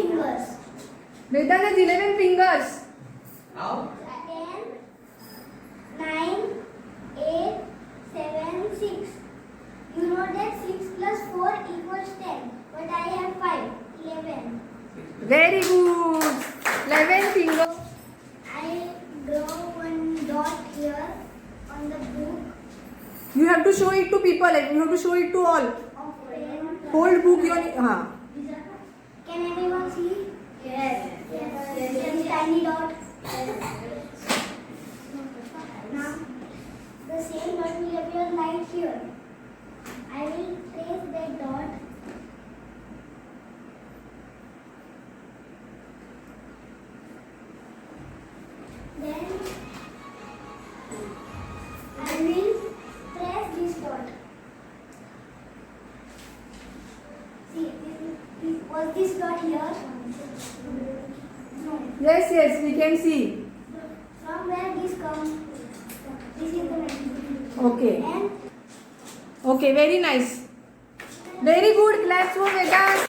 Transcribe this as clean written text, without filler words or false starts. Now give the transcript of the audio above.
fingers. Vedant has 11 fingers. How? 10, 9, 8, 7, 6. You know that 6 plus 4 equals 10. But I have 5. 11. Very good. 11 fingers. I draw one dot here on the book You have to show it to people. Like you have to show it to all. of pen. Hold book your. Can anyone see? Yes. Yes. Tiny dot. Now, the same dot will appear right here. I will trace that dot. Then I will press this dot. See, was this dot here? No. Yes, we can see. From where this comes? This is the next. Okay. And Okay, very nice. Very good. Claps for Vedant.